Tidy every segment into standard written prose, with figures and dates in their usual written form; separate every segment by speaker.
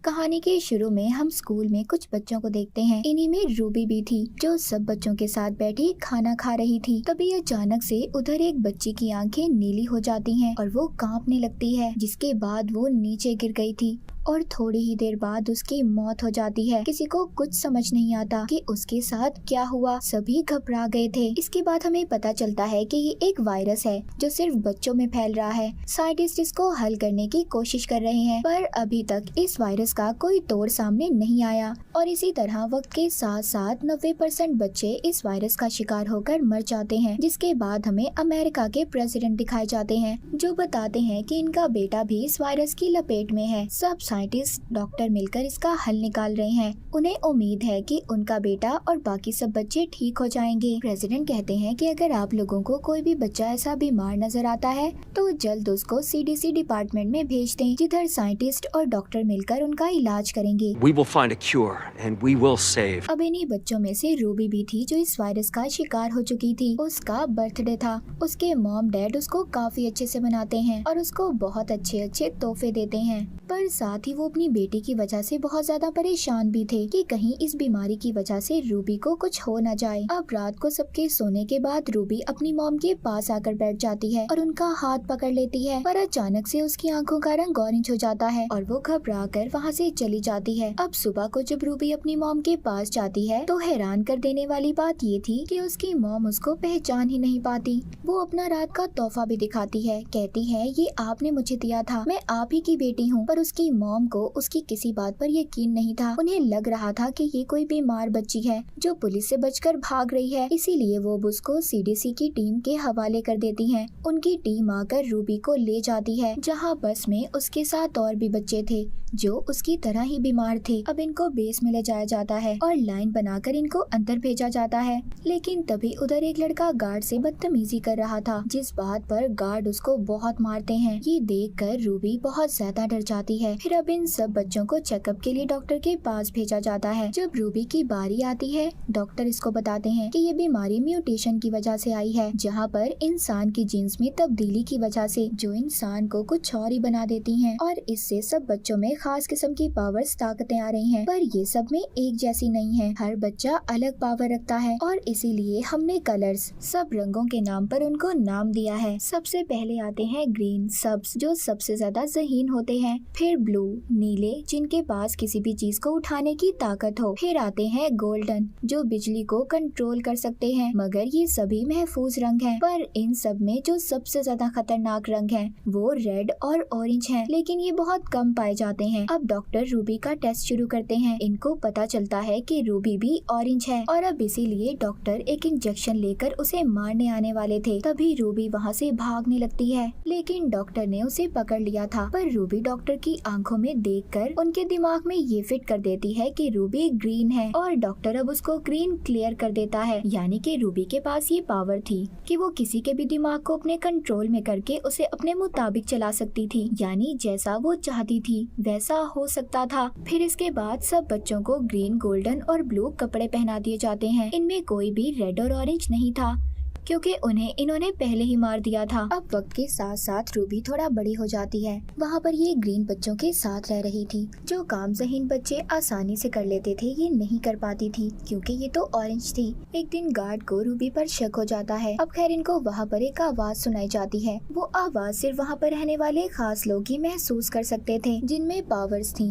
Speaker 1: कहानी के शुरू में हम स्कूल में कुछ बच्चों को देखते हैं। इन्हीं में रूबी भी थी, जो सब बच्चों के साथ बैठी खाना खा रही थी। तभी अचानक से उधर एक बच्ची की आंखें नीली हो जाती हैं और वो कांपने लगती है, जिसके बाद वो नीचे गिर गई थी और थोड़ी ही देर बाद उसकी मौत हो जाती है। किसी को कुछ समझ नहीं आता कि उसके साथ क्या हुआ। सभी घबरा गए थे। इसके बाद हमें पता चलता है कि ये एक वायरस है जो सिर्फ बच्चों में फैल रहा है। साइंटिस्ट इसको हल करने की कोशिश कर रहे हैं, पर अभी तक इस वायरस का कोई तोड़ सामने नहीं आया। और इसी तरह वक्त के साथ साथ 90% बच्चे इस वायरस का शिकार होकर मर जाते हैं, जिसके बाद हमें अमेरिका के प्रेसिडेंट दिखाए जाते हैं, जो बताते हैं कि इनका बेटा भी इस वायरस की लपेट में है। सब साइंटिस्ट डॉक्टर मिलकर इसका हल निकाल रहे हैं। उन्हें उम्मीद है कि उनका बेटा और बाकी सब बच्चे ठीक हो जाएंगे। प्रेसिडेंट कहते हैं कि अगर आप लोगों को कोई भी बच्चा ऐसा बीमार नजर आता है तो जल्द उसको CDC डिपार्टमेंट में भेज दें, जिधर साइंटिस्ट और डॉक्टर मिलकर उनका इलाज करेंगे।
Speaker 2: We will find a cure and we will save.
Speaker 1: अब इन्हीं बच्चों में से रूबी भी थी, जो इस वायरस का शिकार हो चुकी थी। उसका बर्थडे था। उसके मॉम डैड उसको काफी अच्छे से मनाते हैं और उसको बहुत अच्छे अच्छे तोहफे देते हैं, पर साथ ही वो अपनी बेटी की वजह से बहुत ज्यादा परेशान भी थे कि कहीं इस बीमारी की वजह से रूबी को कुछ हो न जाए। अब रात को सबके सोने के बाद रूबी अपनी मॉम के पास आकर बैठ जाती है और उनका हाथ पकड़ लेती है, पर अचानक से उसकी आंखों का रंग ऑरेंज हो जाता है और वो घबरा कर वहाँ से चली जाती है। अब सुबह को जब रूबी अपनी मॉम के पास जाती है तो हैरान कर देने वाली बात ये थी कि उसकी मॉम उसको पहचान ही नहीं पाती। वो अपना रात का तोहफा भी दिखाती है, कहती है ये आपने मुझे दिया था, मैं आप ही की बेटी हूँ। पर उसकी मॉम को उसकी किसी बात पर यकीन नहीं था। उन्हें लग रहा था कि ये कोई बीमार बच्ची है जो पुलिस से बचकर भाग रही है, इसीलिए वो उसको CDC की टीम के हवाले कर देती है। उनकी टीम आकर रूबी को ले जाती है, जहाँ बस में उसके साथ और भी बच्चे थे जो उसकी तरह ही बीमार थे। अब इनको बेस में ले जाया जाता है और लाइन बनाकर इनको अंदर भेजा जाता है, लेकिन तभी उधर एक लड़का गार्ड से बदतमीजी कर रहा था, जिस बात पर गार्ड उसको बहुत मारते हैं। ये देखकर रूबी बहुत ज्यादा डर जाती है। फिर अब इन सब बच्चों को चेकअप के लिए डॉक्टर के पास भेजा जाता है। जब रूबी की बारी आती है, डॉक्टर इसको बताते हैं कि ये बीमारी म्यूटेशन की वजह से आई है, जहाँ पर इंसान की जीन्स में तब्दीली की वजह से, जो इंसान को कुछ और ही बना देती हैं, और इससे सब बच्चों में खास किस्म की पावर्स ताकतें आ रही हैं। पर ये सब में एक जैसी नहीं है, हर बच्चा अलग पावर रखता है और इसीलिए हमने कलर्स, सब रंगों के नाम पर उनको नाम दिया है। सबसे पहले आते हैं ग्रीन, सब्ज, जो सबसे ज्यादा ज़हीन होते हैं, फिर ब्लू, नीले, जिनके पास किसी भी चीज को उठाने की ताकत हो, फिर आते हैं गोल्डन, जो बिजली को कंट्रोल कर सकते हैं। मगर ये सभी महफूज रंग हैं, पर इन सब में जो सबसे ज्यादा खतरनाक रंग है वो रेड और ऑरेंज है, लेकिन ये बहुत कम पाए जाते हैं। अब डॉक्टर रूबी का टेस्ट शुरू करते हैं। इनको पता चलता है कि रूबी भी ऑरेंज है और अब इसीलिए डॉक्टर एक इंजेक्शन लेकर उसे मारने आने वाले थे। तभी रूबी वहाँ से भागने लगती है, लेकिन डॉक्टर ने उसे पकड़ लिया था। पर रूबी डॉक्टर की आंखों में देखकर उनके दिमाग में ये फिट कर देती है कि रूबी ग्रीन है और डॉक्टर अब उसको ग्रीन क्लियर कर देता है। यानी कि रूबी के पास ये पावर थी कि वो किसी के भी दिमाग को अपने कंट्रोल में करके उसे अपने मुताबिक चला सकती थी, यानी जैसा वो चाहती थी वैसा हो सकता था। फिर इसके बाद सब बच्चों को ग्रीन, गोल्डन और ब्लू कपड़े पहना दिए जाते हैं। इनमें कोई भी रेड और ऑरेंज नहीं था, क्योंकि उन्हें इन्होंने पहले ही मार दिया था। अब वक्त के साथ साथ रूबी थोड़ा बड़ी हो जाती है। वहाँ पर ये ग्रीन बच्चों के साथ रह रही थी। जो काम ज़हीन बच्चे आसानी से कर लेते थे, ये नहीं कर पाती थी, क्योंकि ये तो ऑरेंज थी। एक दिन गार्ड को रूबी पर शक हो जाता है। अब खैर इनको वहाँ पर एक आवाज सुनाई जाती है। वो आवाज सिर्फ वहाँ पर रहने वाले खास लोग ही महसूस कर सकते थे, जिनमें पावर्स थी।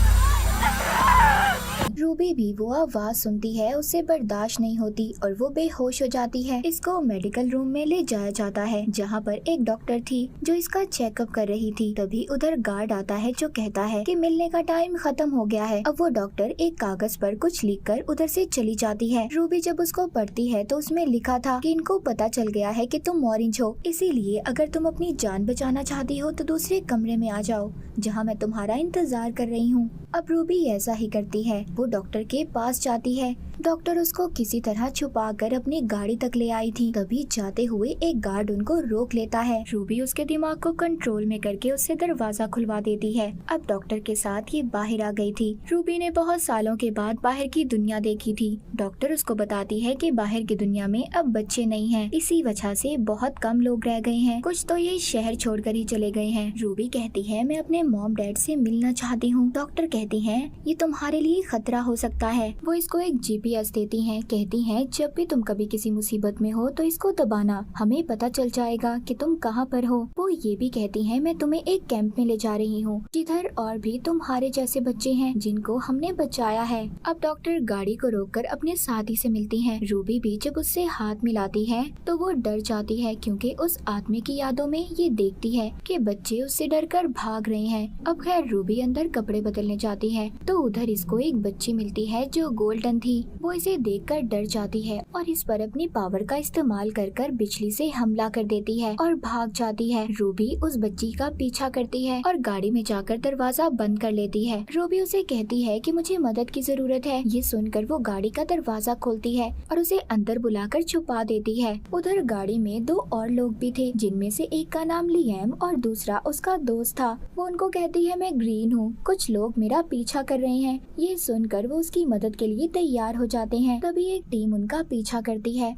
Speaker 1: रूबी भी वो आवाज सुनती है, उसे बर्दाश्त नहीं होती और वो बेहोश हो जाती है। इसको मेडिकल रूम में ले जाया जाता है, जहाँ पर एक डॉक्टर थी जो इसका चेकअप कर रही थी। तभी उधर गार्ड आता है जो कहता है कि मिलने का टाइम खत्म हो गया है। अब वो डॉक्टर एक कागज पर कुछ लिखकर उधर से चली जाती है। रूबी जब उसको पढ़ती है तो उसमें लिखा था कि इनको पता चल गया है कि तुम ऑरेंज हो, इसीलिए अगर तुम अपनी जान बचाना चाहती हो तो दूसरे कमरे में आ जाओ, जहाँ मैं तुम्हारा इंतजार कर रही हूँ। अब रूबी ऐसा ही करती है। वो डॉक्टर के पास जाती है, डॉक्टर उसको किसी तरह छुपाकर अपनी गाड़ी तक ले आई थी। तभी जाते हुए एक गार्ड उनको रोक लेता है। रूबी उसके दिमाग को कंट्रोल में करके उससे दरवाजा खुलवा देती है। अब डॉक्टर के साथ ये बाहर आ गई थी। रूबी ने बहुत सालों के बाद बाहर की दुनिया देखी थी। डॉक्टर उसको बताती है कि बाहर की दुनिया में अब बच्चे नहीं हैं, इसी वजह से बहुत कम लोग रह गए हैं, कुछ तो ये शहर छोड़कर ही चले गए हैं। रूबी कहती है मैं अपने मॉम डैड से मिलना चाहती हूँ। डॉक्टर कहती है ये तुम्हारे लिए खतरा हो सकता है। वो इसको एक GPS देती हैं। कहती हैं जब भी तुम कभी किसी मुसीबत में हो तो इसको दबाना, हमें पता चल जाएगा कि तुम कहाँ पर हो। वो ये भी कहती है मैं तुम्हें एक कैंप में ले जा रही हूँ जिधर और भी तुम्हारे जैसे बच्चे हैं जिनको हमने बचाया है। अब डॉक्टर गाड़ी को रोककर अपने साथी से मिलती है। रूबी भी जब उससे हाथ मिलाती है तो वो डर जाती है क्योंकि उस आदमी की यादों में ये देखती है कि बच्चे उससे डरकर भाग रहे हैं। अब खैर रूबी अंदर कपड़े बदलने जाती है तो उधर इसको एक बच्ची मिलती है जो गोल्डन थी। वो इसे देखकर डर जाती है और इस पर अपनी पावर का इस्तेमाल कर बिजली से हमला कर देती है और भाग जाती है। रूबी उस बच्ची का पीछा करती है और गाड़ी में जाकर दरवाजा बंद कर लेती है। रूबी उसे कहती है कि मुझे मदद की जरूरत है। ये सुनकर वो गाड़ी का दरवाजा खोलती है और उसे अंदर बुलाकर छुपा देती है। उधर गाड़ी में दो और लोग भी थे जिनमें से एक का नाम लिएम और दूसरा उसका दोस्त था। वो उनको कहती है मैं ग्रीन हूँ, कुछ लोग मेरा पीछा कर रहे हैं। ये सुनकर वो उसकी मदद के लिए तैयार हो जाते हैं। तभी एक टीम उनका पीछा करती है।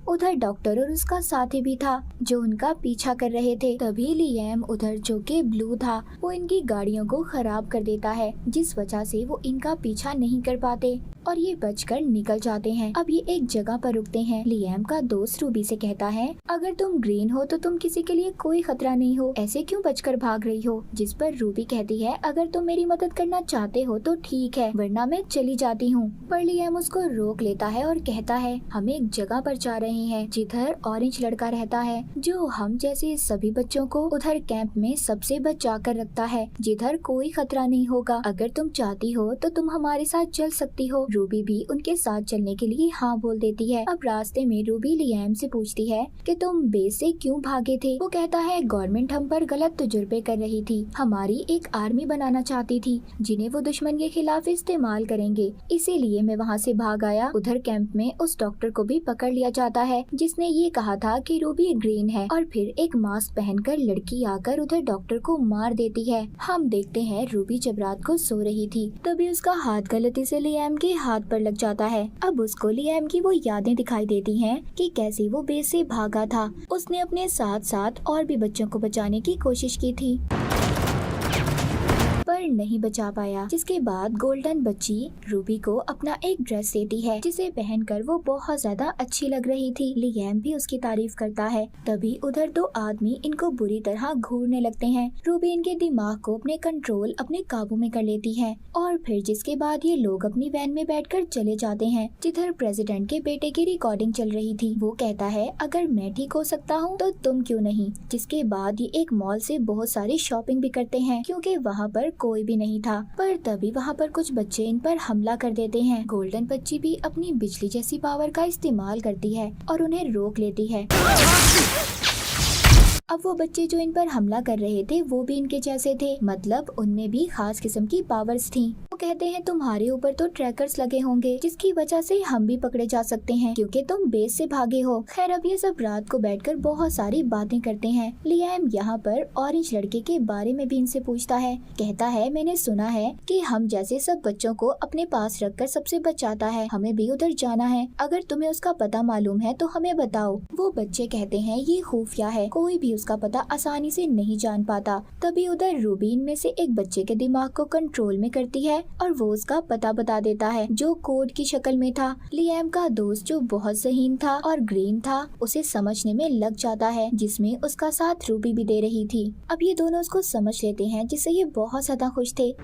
Speaker 1: उधर डॉक्टर और उसका साथी भी था जो उनका पीछा कर रहे थे। तभी लिएम उधर जो कि ब्लू था वो इनकी गाड़ियों को खराब कर देता है जिस वजह से वो इनका पीछा नहीं कर पाते और ये बचकर निकल जाते हैं। अब ये एक जगह पर रुकते हैं। लिएम का दोस्त रूबी से कहता है अगर तुम ग्रीन हो तो तुम किसी के लिए कोई खतरा नहीं हो, ऐसे क्यों बचकर भाग रही हो। जिस पर रूबी कहती है अगर तुम मेरी मदद करना चाहते हो तो ठीक है वरना मैं चली जाती हूँ। पर लिएम उसको रोक लेता है और कहता है हम एक जगह पर जा रहे हैं जिधर ऑरेंज लड़का रहता है जो हम जैसे सभी बच्चों को उधर कैंप में सबसे बचा कर रखता है जिधर कोई खतरा नहीं होगा। अगर तुम चाहती हो तो तुम हमारे साथ चल सकती हो। रूबी भी उनके साथ चलने के लिए हाँ बोल देती है। अब रास्ते में रूबी लिएम से पूछती है कि तुम बेस से क्यों भागे थे। वो कहता है गवर्नमेंट हम पर गलत तजुर्बे कर रही थी, हमारी एक आर्मी बनाना चाहती थी जिन्हें वो दुश्मन के खिलाफ इस्तेमाल करेंगे, इसीलिए मैं वहाँ से भाग आया। उधर कैंप में उस डॉक्टर को भी पकड़ लिया जाता है जिसने ये कहा था कि रूबी ग्रीन है और फिर एक मास्क पहनकर लड़की आकर उधर डॉक्टर को मार देती है। हम देखते हैं रूबी जब रात को सो रही थी तभी उसका हाथ गलती से लिएम के हाथ पर लग जाता है। अब उसको लिएम की वो यादें दिखाई देती हैं कि कैसे वो बेस से भागा था। उसने अपने साथ साथ और भी बच्चों को बचाने की कोशिश की थी पर नहीं बचा पाया। जिसके बाद गोल्डन बच्ची रूबी को अपना एक ड्रेस देती है जिसे पहनकर वो बहुत ज्यादा अच्छी लग रही थी। लिएम भी उसकी तारीफ करता है। तभी उधर दो आदमी इनको बुरी तरह घूरने लगते हैं। रूबी इनके दिमाग को अपने काबू में कर लेती है और फिर जिसके बाद ये लोग अपनी वैन में बैठकर चले जाते हैं जिधर प्रेसिडेंट के बेटे की रिकॉर्डिंग चल रही थी। वो कहता है अगर मैं ठीक हो सकता हूँ तो तुम क्यों नहीं। जिसके बाद ये एक मॉल से बहुत सारी शॉपिंग भी करते हैं क्योंकि वहाँ पर कोई भी नहीं था। पर तभी वहाँ पर कुछ बच्चे इन पर हमला कर देते हैं। गोल्डन बच्ची भी अपनी बिजली जैसी पावर का इस्तेमाल करती है और उन्हें रोक लेती है। अब वो बच्चे जो इन पर हमला कर रहे थे वो भी इनके जैसे थे, मतलब उनमें भी खास किस्म की पावर्स थी। वो कहते हैं तुम्हारे ऊपर तो ट्रैकर्स लगे होंगे जिसकी वजह से हम भी पकड़े जा सकते हैं क्योंकि तुम बेस से भागे हो। खैर अब ये सब रात को बैठकर बहुत सारी बातें करते हैं। लिएम यहाँ पर ऑरेंज लड़के के बारे में भी इनसे पूछता है। कहता है मैंने सुना है कि हम जैसे सब बच्चों को अपने पास रखकर सबसे बचाता है, हमें भी उधर जाना है, अगर तुम्हें उसका पता मालूम है तो हमें बताओ। वो बच्चे कहते हैं ये खुफिया है, कोई भी उसका पता आसानी से नहीं जान पाता। तभी उधर रूबी में से एक बच्चे के दिमाग को कंट्रोल में करती है और वो उसका पता बता देता है जो कोड की शक्ल में था। लिएम का दोस्त जो बहुत ज़हीन था और ग्रीन था उसे समझने में लग जाता है जिसमें उसका साथ रूबी भी दे रही थी। अब ये दोनों उसको समझ लेते हैं जिससे ये बहुत ज्यादा खुश थे।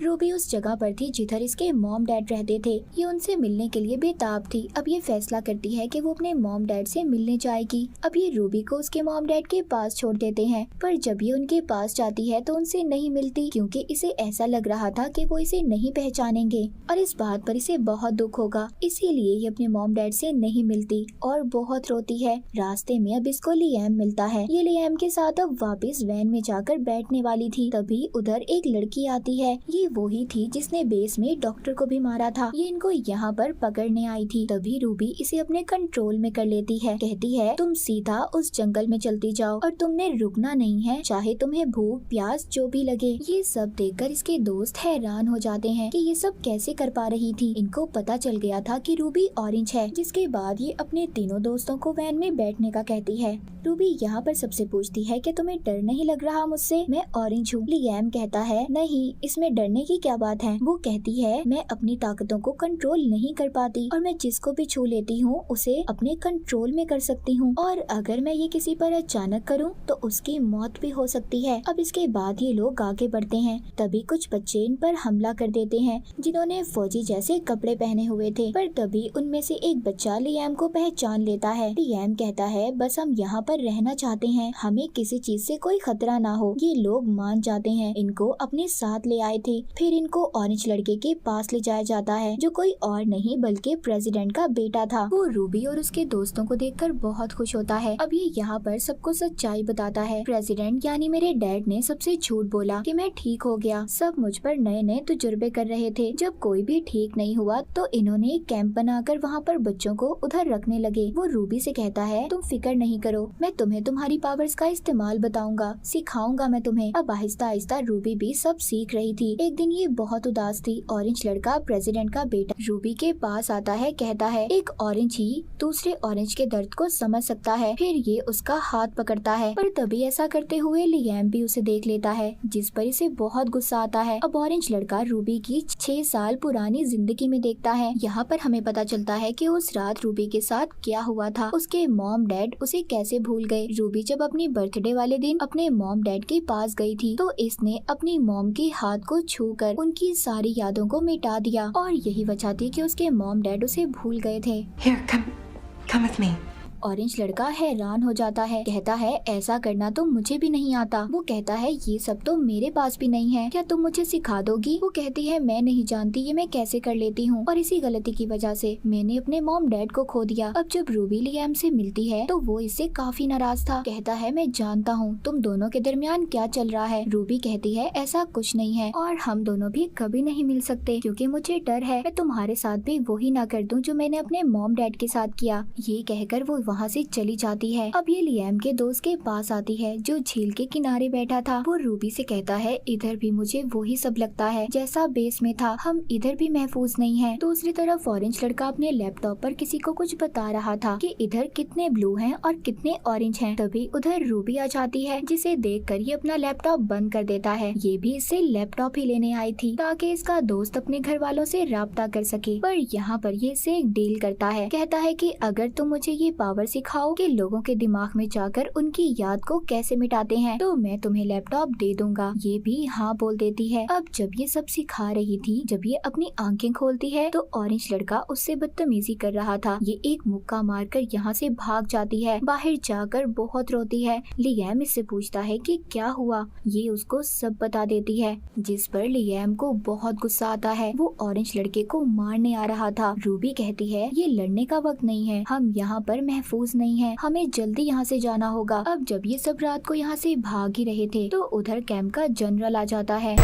Speaker 1: रूबी उस जगह पर थी जिधर इसके मॉम डैड रहते थे। ये उनसे मिलने के लिए बेताब थी। अब ये फैसला करती है कि वो अपने मॉम डैड से मिलने जाएगी। अब ये रूबी को उसके मॉम डैड के पास छोड़ देते हैं पर जब ये उनके पास जाती है तो उनसे नहीं मिलती क्योंकि इसे ऐसा लग रहा था कि वो इसे नहीं पहचानेंगे और इस बात पर इसे बहुत दुख होगा। इसीलिए ये अपने मॉम डैड से नहीं मिलती और बहुत रोती है। रास्ते में अब इसको लिएम मिलता है। ये लिएम के साथ अब वापस वैन में जाकर बैठने वाली थी। तभी उधर एक लड़की आती है। ये वही थी जिसने बेस में डॉक्टर को भी मारा था। ये इनको यहाँ पर पकड़ने आई थी। तभी रूबी इसे अपने कंट्रोल में कर लेती है। कहती है तुम सीधा उस जंगल में चलती जाओ और तुमने रुकना नहीं है, चाहे तुम्हें भूख प्यास जो भी लगे। ये सब देखकर इसके दोस्त हैरान हो जाते हैं कि ये सब कैसे कर पा रही थी। इनको पता चल गया था कि रूबी ऑरेंज है। जिसके बाद ये अपने तीनों दोस्तों को वैन में बैठने का कहती है। रूबी यहाँ पर सबसे पूछती है कि तुम्हें डर नहीं लग रहा मुझसे, मैं ऑरेंज हूँ। लियाम कहता है नहीं, इसमें डरने की क्या बात है। वो कहती है मैं अपनी ताकतों को कंट्रोल नहीं कर पाती और मैं जिसको भी छू लेती हूँ उसे अपने कंट्रोल में कर सकती हूँ, और अगर मैं ये किसी पर अचानक करूँ तो उसकी मौत भी हो सकती है। अब इसके बाद ये लोग आगे बढ़ते हैं। तभी कुछ बच्चे इन पर हमला कर देते हैं जिन्होंने फौजी जैसे कपड़े पहने हुए थे। पर तभी उनमें से एक बच्चा लियाम को पहचान लेता है। लियाम कहता है बस हम यहाँ पर रहना चाहते हैं, हमें किसी चीज से कोई खतरा ना हो। ये लोग मान जाते हैं, इनको अपने साथ ले आए थे। फिर इनको ऑरेंज लड़के के पास ले जाया जाता है जो कोई और नहीं बल्कि प्रेसिडेंट का बेटा था। वो रूबी और उसके दोस्तों को देखकर बहुत खुश होता है। अब ये यहाँ पर सबको सच्चाई बताता है। प्रेसिडेंट यानी मेरे डैड ने सबसे झूठ बोला कि मैं ठीक हो गया। सब मुझ पर नए नए तजुर्बे कर रहे थे। जब कोई भी ठीक नहीं हुआ तो इन्होंने एक कैंप बनाकर वहाँ पर बच्चों को उधर रखने लगे। वो रूबी से कहता है तुम फिक्र नहीं करो, मैं तुम्हें तुम्हारी पावर्स का इस्तेमाल बताऊंगा, सिखाऊंगा मैं तुम्हें। अब आहिस्ता आहिस्ता रूबी भी सब सीख रही थी। एक दिन ये बहुत उदास थी। ऑरेंज लड़का प्रेसिडेंट का बेटा रूबी के पास आता है। कहता है एक ऑरेंज ही दूसरे ऑरेंज के दर्द को समझ सकता है। फिर ये उसका हाथ पकड़ता है, पर तभी ऐसा करते हुए लियाम भी उसे देख लेता है जिस पर इसे बहुत गुस्सा आता है। अब ऑरेंज लड़का रूबी की 6 साल पुरानी जिंदगी में देखता है। यहाँ पर हमें पता चलता है कि उस रात रूबी के साथ क्या हुआ था। उसके मॉम डैड उसे कैसे भूल गए। रूबी जब अपनी बर्थडे वाले दिन अपने मॉम डैड के पास गई थी तो इसने अपनी मॉम के हाथ को छूकर उनकी सारी यादों को मिटा दिया, और यही वजह थी कि उसके मॉम डैड उसे भूल गए थे।
Speaker 3: Here, come with me.
Speaker 1: Orange लड़का हैरान हो जाता है। कहता है ऐसा करना तो मुझे भी नहीं आता। वो कहता है ये सब तो मेरे पास भी नहीं है, क्या तुम मुझे सिखा दोगी। वो कहती है मैं नहीं जानती ये मैं कैसे कर लेती हूँ, और इसी गलती की वजह से मैंने अपने मॉम डैड को खो दिया। अब जब रूबी लियाम से मिलती है तो वो इससे काफी नाराज था। कहता है मैं जानता हूँ तुम दोनों के दरमियान क्या चल रहा है। रूबी कहती है ऐसा कुछ नहीं है और हम दोनों भी कभी नहीं मिल सकते क्योंकि मुझे डर है मैं तुम्हारे साथ भी वही ना कर दूं जो मैंने अपने मॉम डैड के साथ किया। ये कहकर वो वहाँ से चली जाती है। अब ये लियाम के दोस्त के पास आती है जो झील के किनारे बैठा था। वो रूबी से कहता है इधर भी मुझे वही सब लगता है जैसा बेस में था, हम इधर भी महफूज नहीं है। दूसरी तरफ ऑरेंज लड़का अपने लैपटॉप पर किसी को कुछ बता रहा था कि इधर कितने ब्लू हैं और कितने ऑरेंज हैं। तभी उधर रूबी आ जाती है जिसे देखकर ये अपना लैपटॉप बंद कर देता है। ये भी इससे लैपटॉप ही लेने आई थी ताकि इसका दोस्त अपने घर वालों से राब्ता कर सके। पर यहाँ पर ये इसे एक डील करता है। कहता है कि अगर तुम मुझे ये पावर सिखाओ कि लोगों के दिमाग में जाकर उनकी याद को कैसे मिटाते हैं तो मैं तुम्हें लैपटॉप दे दूंगा। ये भी हाँ बोल देती है। अब जब ये सब सिखा रही थी, जब ये अपनी आंखें खोलती है तो ऑरेंज लड़का उससे बदतमीजी कर रहा था। ये एक मुक्का मारकर यहाँ से भाग जाती है। बाहर जाकर बहुत रोती है। लियाम इससे पूछता है कि क्या हुआ। ये उसको सब बता देती है जिस पर लियाम को बहुत गुस्सा आता है। वो ऑरेंज लड़के को मारने आ रहा था। रूबी कहती है ये लड़ने का वक्त नहीं है, हम यहाँ पर महफूज नहीं है, हमें जल्दी यहाँ से जाना होगा। अब जब ये सब रात को यहाँ से भाग ही रहे थे तो उधर कैंप का जनरल आ जाता है।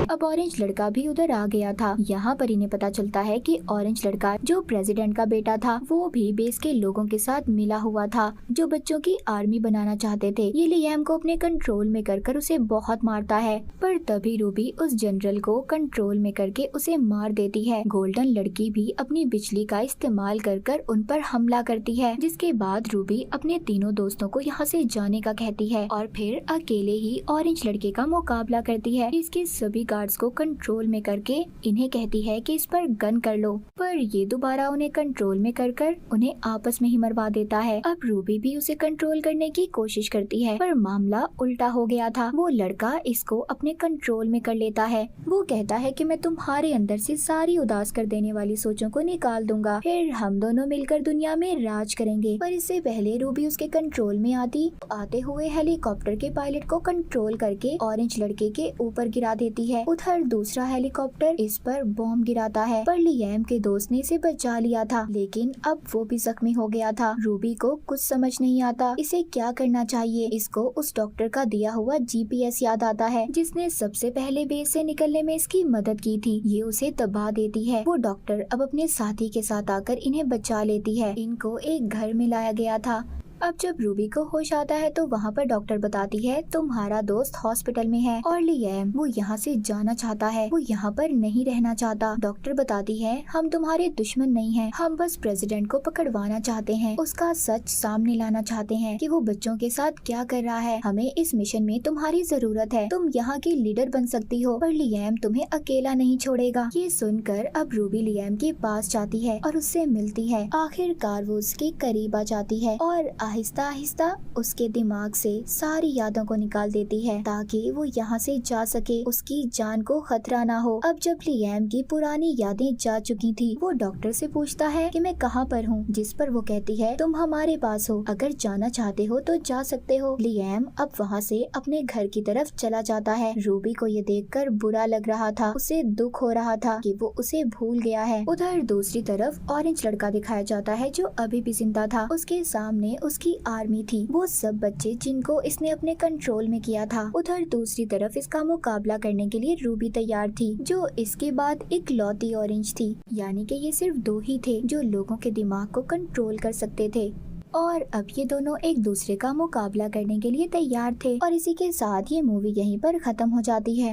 Speaker 1: अब ऑरेंज लड़का भी उधर आ गया था। यहाँ पर इन्हें पता चलता है कि ऑरेंज लड़का जो प्रेसिडेंट का बेटा था वो भी बेस के लोगों के साथ मिला हुआ था जो बच्चों की आर्मी बनाना चाहते थे। ये लियाम को अपने कंट्रोल में कर उसे बहुत मारता है, पर तभी रूबी उस जनरल को कंट्रोल में करके उसे मार देती है। गोल्डन लड़की भी अपनी बिजली का इस्तेमाल कर उन पर हमला करती है, जिसके बाद रूबी अपने तीनों दोस्तों को यहाँ से जाने का कहती है और फिर अकेले ही ऑरेंज लड़के का मुकाबला करती है। इसके सभी गार्ड्स को कंट्रोल में करके इन्हें कहती है कि इस पर गन कर लो, पर ये दोबारा उन्हें कंट्रोल में कर उन्हें आपस में ही मरवा देता है। अब रूबी भी उसे कंट्रोल करने की कोशिश करती है, पर मामला उल्टा हो गया था। वो लड़का इसको अपने कंट्रोल में कर लेता है। वो कहता है कि मैं तुम्हारे अंदर से सारी उदास कर देने वाली सोचों को निकाल दूंगा, फिर हम दोनों मिलकर दुनिया में राज करेंगे। पर इससे पहले रूबी उसके कंट्रोल में आते हुए हेलीकॉप्टर के पायलट को कंट्रोल करके ऑरेंज लड़के के ऊपर गिरा देती है। उधर दूसरा हेलीकॉप्टर इस पर बॉम्ब गिराता है, पर लियाम के दोस्त ने इसे बचा लिया था, लेकिन अब वो भी जख्मी हो गया था। रूबी को कुछ समझ नहीं आता इसे क्या करना चाहिए। इसको उस डॉक्टर का दिया हुआ GPS याद आता है, जिसने सबसे पहले बेस से निकलने में इसकी मदद की थी। ये उसे दबा देती है। वो डॉक्टर अब अपने साथी के साथ आकर इन्हें बचा लेती है। इनको एक घर में लाया गया था। अब जब रूबी को होश आता है तो वहाँ पर डॉक्टर बताती है तुम्हारा दोस्त हॉस्पिटल में है और लियाम वो यहाँ से जाना चाहता है, वो यहाँ पर नहीं रहना चाहता। डॉक्टर बताती है हम तुम्हारे दुश्मन नहीं हैं, हम बस प्रेसिडेंट को पकड़वाना चाहते हैं, उसका सच सामने लाना चाहते हैं कि वो बच्चों के साथ क्या कर रहा है। हमें इस मिशन में तुम्हारी जरूरत है, तुम यहाँ की लीडर बन सकती हो, पर लियाम तुम्हें अकेला नहीं छोड़ेगा। ये सुनकर अब रूबी लियाम के पास जाती है और उससे मिलती है। आखिरकार वो उसके करीब आ जाती है और आहिस्ता आहिस्ता उसके दिमाग से सारी यादों को निकाल देती है ताकि वो यहाँ से जा सके, उसकी जान को खतरा ना हो। अब जब लियाम की पुरानी यादें जा चुकी थी, वो डॉक्टर से पूछता है कि मैं कहाँ पर हूँ, जिस पर वो कहती है तुम हमारे पास हो, अगर जाना चाहते हो तो जा सकते हो। लियाम अब वहाँ से अपने घर की तरफ चला जाता है। रूबी को ये देखकर बुरा लग रहा था, उसे दुख हो रहा था कि वो उसे भूल गया है। उधर दूसरी तरफ ऑरेंज लड़का दिखाया जाता है जो अभी भी जिंदा था। उसके सामने उसकी आर्मी थी, वो सब बच्चे जिनको इसने अपने कंट्रोल में किया था। उधर दूसरी तरफ इसका मुकाबला करने के लिए रूबी तैयार थी, जो इसके बाद इकलौती ऑरेंज थी। यानी कि ये सिर्फ दो ही थे जो लोगों के दिमाग को कंट्रोल कर सकते थे और अब ये दोनों एक दूसरे का मुकाबला करने के लिए तैयार थे। और इसी के साथ ये मूवी यहीं पर खत्म हो जाती है।